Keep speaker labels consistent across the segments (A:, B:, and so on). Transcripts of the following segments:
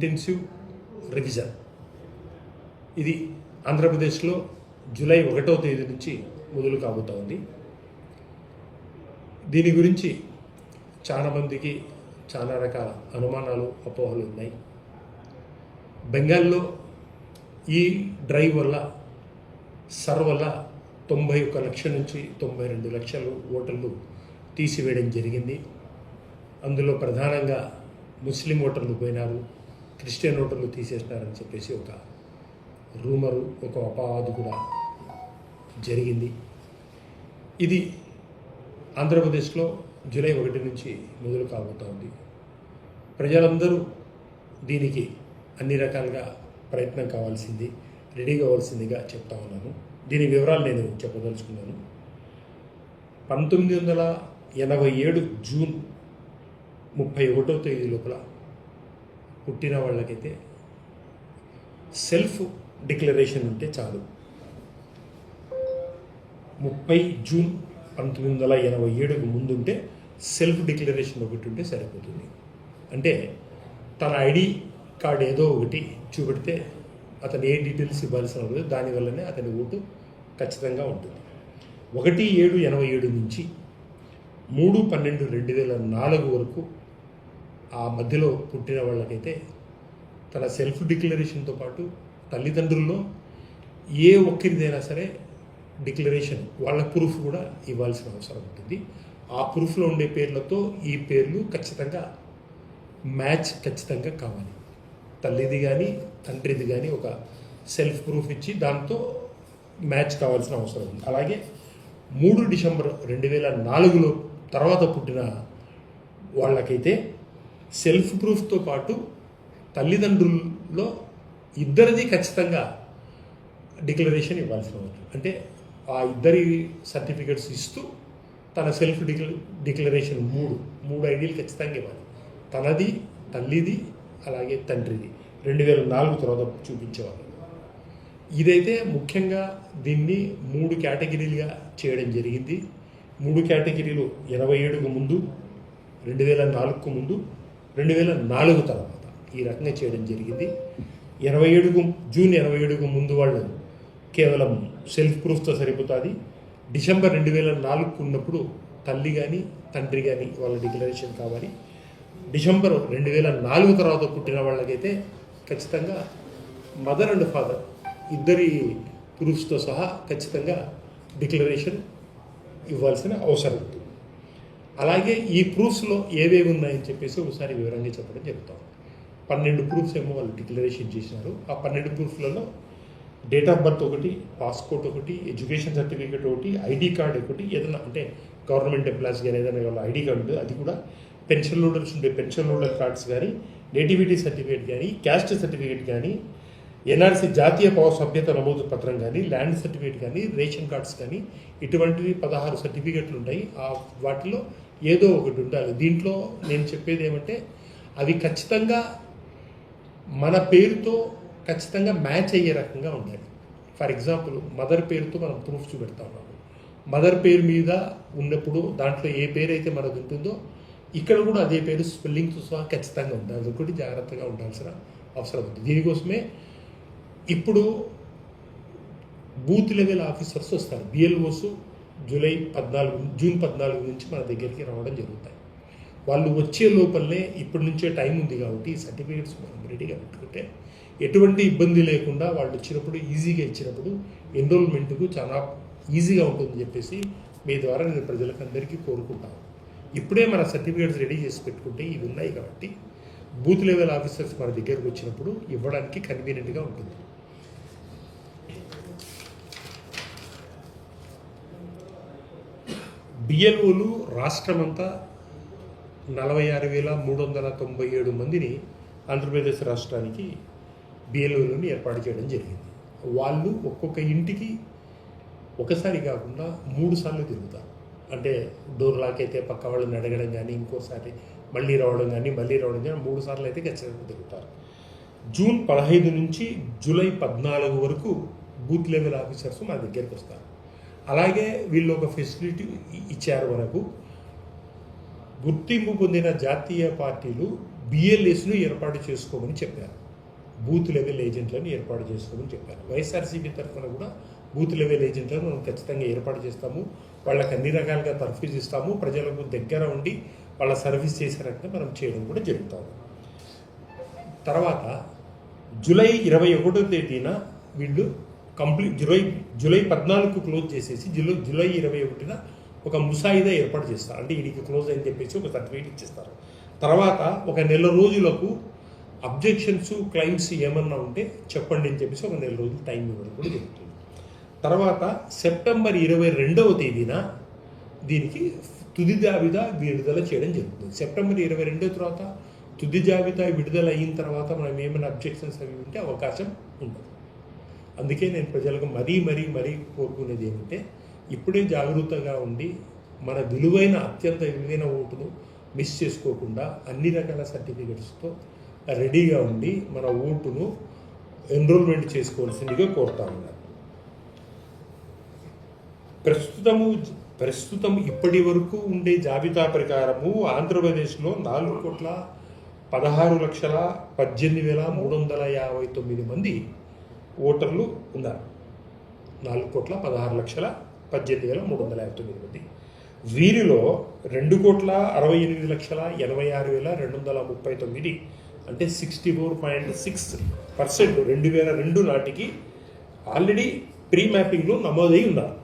A: Intensive revision. ఇది ఆంధ్రప్రదేశ్లో July 1వ తేదీ నుంచి మొదలు కాబోతా ఉంది. దీని గురించి చాలామందికి చాలా రకాల అనుమానాలు, అపోహలు ఉన్నాయి. బెంగాల్లో ఈ డ్రైవ్ వల్ల వల్ల 91 లక్షల నుంచి 92 లక్షల ఓటర్లు తీసివేయడం జరిగింది. అందులో ప్రధానంగా ముస్లిం ఓటర్లు పోయినారు, క్రిస్టియన్ ఓటర్లు తీసేసినారని చెప్పేసి ఒక రూమరు, ఒక అపవాదు కూడా జరిగింది. ఇది ఆంధ్రప్రదేశ్లో జూలై 1 నుంచి మొదలు కాబోతా ఉంది. ప్రజలందరూ దీనికి అన్ని రకాలుగా ప్రయత్నం కావాల్సింది, రెడీ కావాల్సిందిగా చెప్తా ఉన్నాను. దీని వివరాలు నేను చెప్పదలుచుకున్నాను. 1987 జూన్ 31వ తేదీ లోపల పుట్టిన వాళ్ళకైతే సెల్ఫ్ డిక్లరేషన్ ఉంటే చాలు. 30 జూన్ 1987కు ముందుంటే సెల్ఫ్ డిక్లరేషన్ ఒకటి ఉంటే సరిపోతుంది. అంటే తన ఐడి కార్డు ఏదో ఒకటి చూపెడితే అతను ఏ డీటెయిల్స్ ఇవ్వాల్సిన ఉండదు, దానివల్లనే అతని ఓటు ఖచ్చితంగా ఉంటుంది. 1/7/87 నుంచి 3/12/2004 వరకు ఆ మధ్యలో పుట్టిన వాళ్ళకైతే తన సెల్ఫ్ డిక్లరేషన్తో పాటు తల్లిదండ్రుల్లో ఏ ఒక్కరిదైనా సరే డిక్లరేషన్ వాళ్ళ ప్రూఫ్ కూడా ఇవ్వాల్సిన అవసరం ఉంటుంది. ఆ ప్రూఫ్లో ఉండే పేర్లతో ఈ పేర్లు ఖచ్చితంగా మ్యాచ్ ఖచ్చితంగా కావాలి. తల్లిది కానీ తండ్రిది కానీ ఒక సెల్ఫ్ ప్రూఫ్ ఇచ్చి దాంతో మ్యాచ్ కావాల్సిన అవసరం ఉంది. అలాగే 3 డిసెంబర్ 2004లో తర్వాత పుట్టిన వాళ్ళకైతే సెల్ఫ్ ప్రూఫ్తో పాటు తల్లిదండ్రుల్లో ఇద్దరిది ఖచ్చితంగా డిక్లరేషన్ ఇవ్వాల్సిన అవసరం. అంటే ఆ ఇద్దరి సర్టిఫికెట్స్ ఇస్తూ తన సెల్ఫ్ డిక్లరేషన్ మూడు ఐడీలు ఖచ్చితంగా ఇవ్వాలి. తనది, తల్లిది, అలాగే తండ్రిది 2004 తర్వాత చూపించేవాళ్ళు. ఇదైతే ముఖ్యంగా దీన్ని 3 కేటగిరీలుగా చేయడం జరిగింది. 3 కేటగిరీలు 87కు ముందు, 2004కు ముందు, 2004 తర్వాత ఈ రకంగా చేయడం జరిగింది. జూన్ 87కు ముందు వాళ్ళు కేవలం సెల్ఫ్ ప్రూఫ్తో సరిపోతుంది. డిసెంబర్ 2004కు ఉన్నప్పుడు తల్లి కానీ తండ్రి కానీ వాళ్ళ డిక్లరేషన్ కావాలి. డిసెంబర్ 2004 తర్వాత పుట్టిన వాళ్ళకైతే ఖచ్చితంగా మదర్ అండ్ ఫాదర్ ఇద్దరి ప్రూఫ్స్తో సహా ఖచ్చితంగా డిక్లరేషన్ ఇవ్వాల్సిన అవసరం ఉంది. అలాగే ఈ ప్రూఫ్స్లో ఏవేవి ఉన్నాయని చెప్పేసి ఒకసారి వివరంగా చెప్పడం జరుగుతాం. 12 ప్రూఫ్స్ ఏమో వాళ్ళు డిక్లరేషన్ చేసినారు. ఆ 12 ప్రూఫ్లలో డేట్ ఆఫ్ బర్త్ ఒకటి, పాస్పోర్ట్ ఒకటి, ఎడ్యుకేషన్ సర్టిఫికేట్ ఒకటి, ఐడి కార్డ్ ఒకటి, ఏదైనా అంటే గవర్నమెంట్ ఎంప్లాయీస్ కానీ ఏదైనా వాళ్ళ ఐడి కార్డు ఉంటుంది, అది కూడా పెన్షన్ హోల్డర్స్ ఉండే పెన్షన్ హోల్డర్ కార్డ్స్ కానీ, నేటివిటీ సర్టిఫికేట్ కానీ, క్యాస్ట్ సర్టిఫికేట్ కానీ, ఎన్ఆర్సీ జాతీయ సభ్యత నమోదు పత్రం కానీ, ల్యాండ్ సర్టిఫికేట్ కానీ, రేషన్ కార్డ్స్ కానీ, ఇటువంటివి 16 సర్టిఫికేట్లు ఉంటాయి. వాటిలో ఏదో ఒకటి ఉండాలి. దీంట్లో నేను చెప్పేది ఏమంటే అవి ఖచ్చితంగా మన పేరుతో ఖచ్చితంగా మ్యాచ్ అయ్యే రకంగా ఉండాలి. ఫర్ ఎగ్జాంపుల్ మదర్ పేరుతో మనం ప్రూఫ్ చూపెడతా ఉన్నాము. మదర్ పేరు మీద ఉన్నప్పుడు దాంట్లో ఏ పేరు అయితే మనకు ఉంటుందో ఇక్కడ కూడా అదే పేరు స్పెల్లింగ్తో సహా ఖచ్చితంగా ఉండాలి. అదొకటి జాగ్రత్తగా ఉండాల్సిన అవసరం ఉంది. దీనికోసమే ఇప్పుడు బూత్ లెవెల్ ఆఫీసర్స్ వస్తారు. బిఎల్ఓస్ జూన్ 14 నుంచి మన దగ్గరికి రావడం జరుగుతాయి. వాళ్ళు వచ్చే లోపలనే ఇప్పటి నుంచే టైం ఉంది కాబట్టి సర్టిఫికేట్స్ మనం రెడీగా పెట్టుకుంటే ఎటువంటి ఇబ్బంది లేకుండా వాళ్ళు వచ్చినప్పుడు ఈజీగా ఇచ్చినప్పుడు ఎన్రోల్మెంట్కు చాలా ఈజీగా ఉంటుందని చెప్పేసి మీ ద్వారా నేను ప్రజలకు అందరికీ కోరుకుంటాను. ఇప్పుడే మన సర్టిఫికేట్స్ రెడీ చేసి పెట్టుకుంటే ఇవి ఉన్నాయి కాబట్టి బూత్ లెవెల్ ఆఫీసర్స్ మన దగ్గరకు వచ్చినప్పుడు ఇవ్వడానికి కన్వీనియంట్గా ఉంటుంది. బిఎల్ఓలు రాష్ట్రమంతా 46,397 మందిని ఆంధ్రప్రదేశ్ రాష్ట్రానికి బిఎల్ఓలను ఏర్పాటు చేయడం జరిగింది. వాళ్ళు ఒక్కొక్క ఇంటికి ఒకసారి కాకుండా 3 సార్లు తిరుగుతారు. అంటే డోర్ లాక్ అయితే పక్క వాళ్ళని అడగడం కానీ, ఇంకోసారి మళ్ళీ రావడం కానీ 3 సార్లు అయితే ఖచ్చితంగా తిరుగుతారు. జూన్ 15 నుంచి జూలై 14 వరకు బూత్ లెవెల్ ఆఫీసర్స్ మా దగ్గరికి వస్తారు. అలాగే వీళ్ళు ఒక ఫెసిలిటీ ఇచ్చారు. మనకు గుర్తింపు పొందిన జాతీయ పార్టీలు బిఎల్ఎస్ను ఏర్పాటు చేసుకోమని చెప్పారు. బూత్ లెవెల్ ఏజెంట్లను ఏర్పాటు చేసుకోమని చెప్పారు. వైఎస్ఆర్సీపీ తరఫున కూడా బూత్ లెవెల్ ఏజెంట్లను మనం ఖచ్చితంగా ఏర్పాటు చేస్తాము. వాళ్ళకి అన్ని రకాలుగా తర్ఫీజ్ ఇస్తాము. ప్రజలకు దగ్గర ఉండి వాళ్ళ సర్వీస్ చేసే రకంగా మనం చేయడం కూడా జరుగుతుంది. తర్వాత జూలై 21వ తేదీన వీళ్ళు కంప్లీట్ జూలై 14కు క్లోజ్ చేసేసి జూలై 21న ఒక ముసాయిదా ఏర్పాటు చేస్తారు. అంటే వీడికి క్లోజ్ అని చెప్పేసి ఒక సర్టిఫికేట్ ఇచ్చేస్తారు. తర్వాత ఒక నెల రోజులకు అబ్జెక్షన్స్ క్లైమ్స్ ఏమన్నా ఉంటే చెప్పండి అని చెప్పేసి ఒక నెల రోజులు టైం ఇవ్వడం కూడా జరుగుతుంది. తర్వాత సెప్టెంబర్ 22వ తేదీన దీనికి తుది జాబితా విడుదల చేయడం జరుగుతుంది. సెప్టెంబర్ 22 తర్వాత తుది జాబితా విడుదల అయిన తర్వాత మనం ఏమైనా అబ్జెక్షన్స్ అవి ఉంటే అవకాశం ఉండదు. అందుకే నేను ప్రజలకు మరీ కోరుకునేది ఏమంటే ఇప్పుడే జాగరూకతగా ఉండి మన అత్యంత విలువైన ఓటును మిస్ చేసుకోకుండా అన్ని రకాల సర్టిఫికెట్స్తో రెడీగా ఉండి మన ఓటును ఎన్రోల్మెంట్ చేసుకోవాల్సిందిగా కోరుతా ఉన్నారు. ప్రస్తుతం ఇప్పటి వరకు ఉండే జాబితా ప్రకారము ఆంధ్రప్రదేశ్లో 4,16,18,359 మంది ఓటర్లు ఉన్నారు. 4,16,18,359 మంది. వీరిలో 2,68,86,239 అంటే 64.6% 2002 నాటికి ఆల్రెడీ ప్రీ మ్యాపింగ్లో నమోదై ఉన్నారు.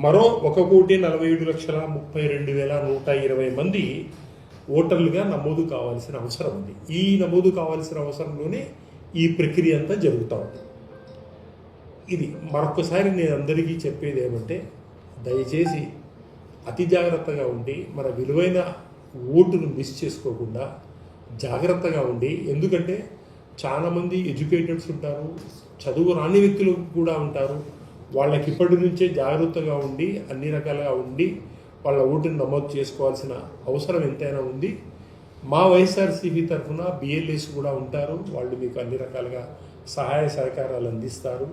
A: మరో 1,47,32,120 మంది ఓటర్లుగా నమోదు కావాల్సిన అవసరం ఉంది. ఈ నమోదు కావాల్సిన అవసరంలోనే ఈ ప్రక్రియ అంతా జరుగుతూ ఉంది. ఇది మరొకసారి నేను అందరికీ చెప్పేది ఏమంటే దయచేసి అతి జాగ్రత్తగా ఉండి మన విలువైన ఓటును మిస్ చేసుకోకుండా జాగ్రత్తగా ఉండి, ఎందుకంటే చాలామంది ఎడ్యుకేటెడ్స్ ఉంటారు, చదువు రాని వ్యక్తులు కూడా ఉంటారు. వాళ్ళకి ఇప్పటి నుంచే జాగ్రత్తగా ఉండి అన్ని రకాలుగా ఉండి వాళ్ళ ఓటును నమోదు చేసుకోవాల్సిన అవసరం ఎంతైనా ఉంది. మా వైఎస్ఆర్సీపీ తరఫున బిఎల్ఏస్ కూడా ఉంటారు. వాళ్ళు మీకు అన్ని రకాలుగా సహాయ సహకారాలు అందిస్తారు,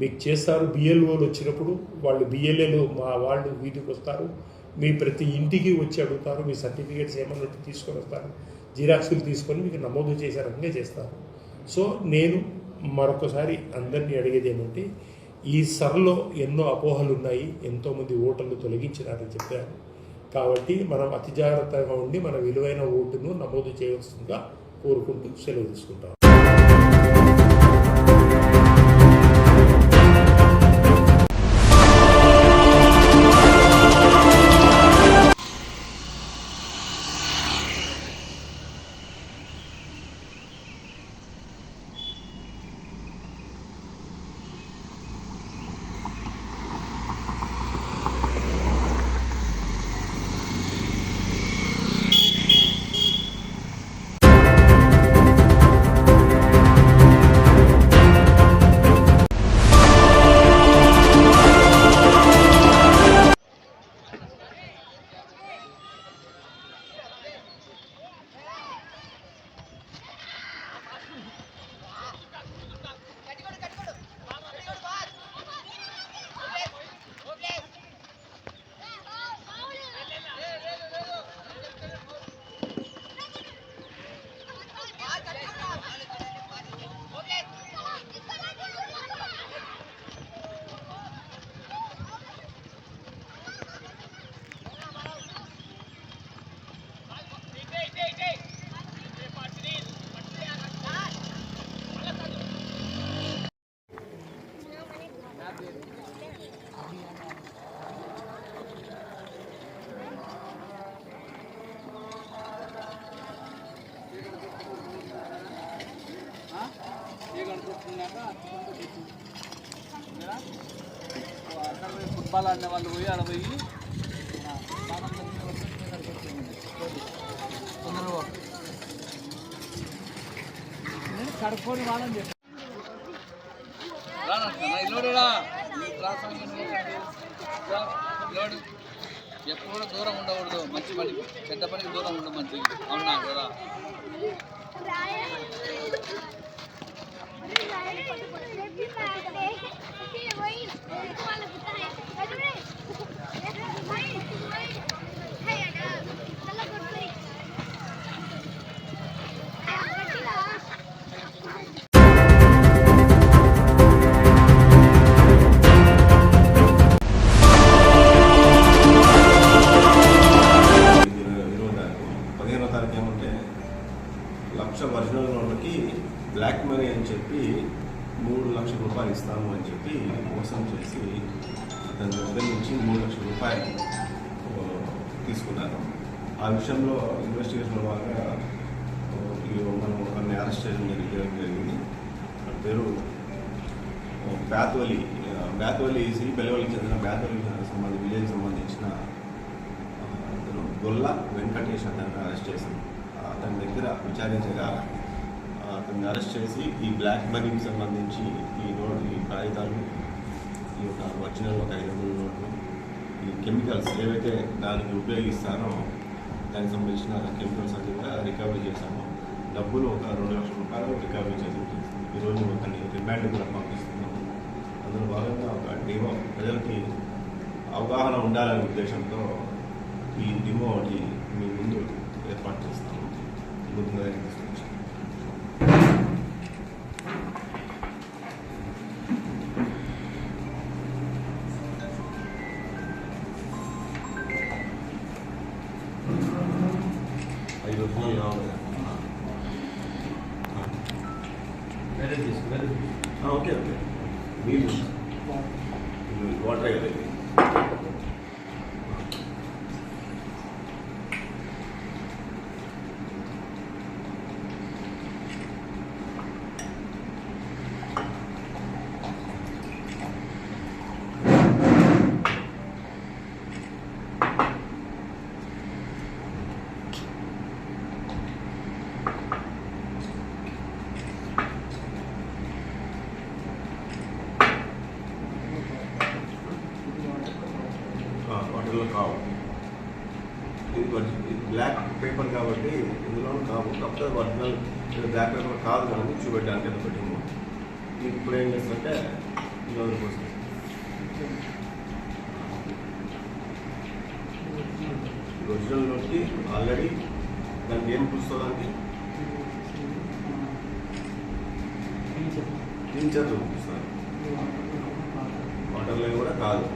A: మీకు చేస్తారు. బిఎల్ఓలు వచ్చినప్పుడు వాళ్ళు బిఎల్ఏలు మా వాళ్ళు వీటికి వస్తారు, మీ ప్రతి ఇంటికి వచ్చి అడుగుతారు, మీ సర్టిఫికేట్స్ ఏమన్నా తీసుకొని వస్తారు, జిరాక్సులు తీసుకొని మీకు నమోదు చేసే రకంగా చేస్తారు. సో నేను మరొకసారి అందరినీ అడిగేది ఏమంటే ఈ సర్లో ఎన్నో అపోహలు ఉన్నాయి, ఎంతోమంది ఓటర్లు తొలగించినారని చెప్పారు. కాబట్టి మనం అతి జాగ్రత్తగా ఉండి మన విలువైన ఓటును నమోదు చేయవలసిందిగా కోరుకుంటూ సెలవు తీసుకుంటాం.
B: ఫుట్బాల్ ఆడిన వాళ్ళు పోయి ఆడ పోయి కడుక్కొని వాళ్ళని చెప్పి ఎప్పుడు కూడా దూరం ఉండకూడదు, మంచి పని పెద్ద పనికి దూరం ఉండదు మంచి. అవునా కదా?
C: అతనికి బ్లాక్ మనీ అని చెప్పి 3 లక్షల రూపాయలు ఇస్తాము అని చెప్పి మోసం చేసి అతని దగ్గర నుంచి 3 లక్షల రూపాయలు తీసుకున్నారు. ఆ విషయంలో ఇన్వెస్టిగేషన్ బాగా మనం ఒకరిని అరెస్ట్ చేయడం జరిగింది. అతని పేరు బ్యాత్వలి బెలవలికి చెందిన బ్యాత్వలి విలేజ్కి సంబంధించిన అతను గొల్ల వెంకటేష్ అతన్ని అరెస్ట్ చేశాం. అతని దగ్గర విచారించగా అతన్ని అరెస్ట్ చేసి ఈ బ్లాక్ మనీకి సంబంధించి ఈ కాగితాలు, ఈ యొక్క ఒరిజినల్ ఒక 500 నోట్లు, ఈ కెమికల్స్ ఏవైతే దానికి ఉపయోగిస్తారో దానికి సంబంధించిన కెమికల్స్ అన్ని కూడా రికవరీ చేశాము. డబ్బులు ఒక 2 లక్షల రూపాయలు రికవరీ చేసి ఈరోజు అతన్ని రిమాండ్ కూడా పంపిస్తున్నాము. అందులో భాగంగా ఒక డెమో ప్రజలకి అవగాహన ఉండాలనే ఉద్దేశంతో ఈ డెమో ఒకటి మీ ముందు ఏర్పాటు చేస్తాము. ముందుగా తీసుకొచ్చాము. ఓకే మీరు వాటర్ అయ్యాలి. వాటర్లో కావు, ఇది బ్లాక్ పేపర్ కాబట్టి ఇందులో కావు. కాకపోతే ఒరిజినల్ బ్లాక్ పేపర్ కాదు కానీ చూపెట్టడానికి ఎంత పెట్టింది. మీకు ఇప్పుడు ఏం చేస్తుంటే ఇందులో కోసం ఒరిజినల్ నోట్కి ఆల్రెడీ దానికి ఏం చూస్తుందంటే టీచర్ చూపిస్తారు. వాటర్లో కూడా కాదు.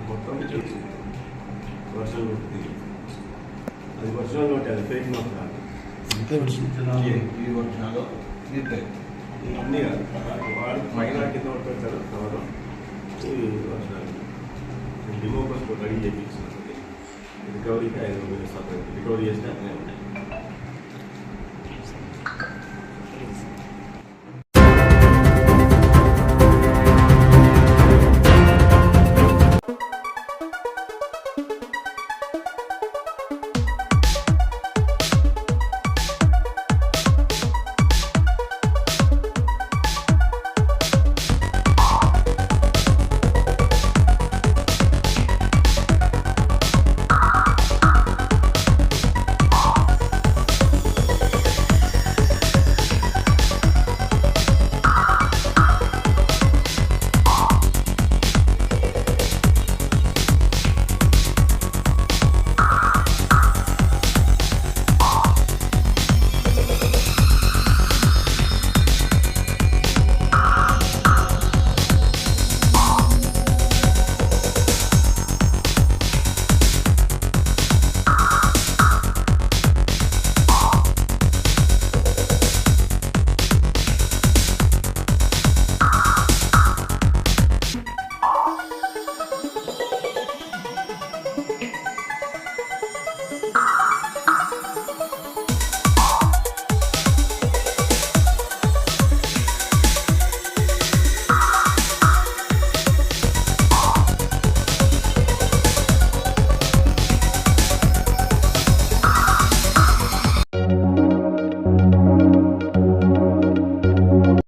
C: మొత్తం చూసి వర్షం నోట్ అది వర్షం నోట్ అది ఫేక్ నోట్ కాదు.
B: ఈ వర్షాలు
C: ఇవన్నీ వాడు పైన కింద నోట్ పెడతారు కవర్. ఈ వర్షాలు డిమో కోసం రెడీ చేయించినది రికవరీకి 5 రూపాయలు రికవరీ చేసినా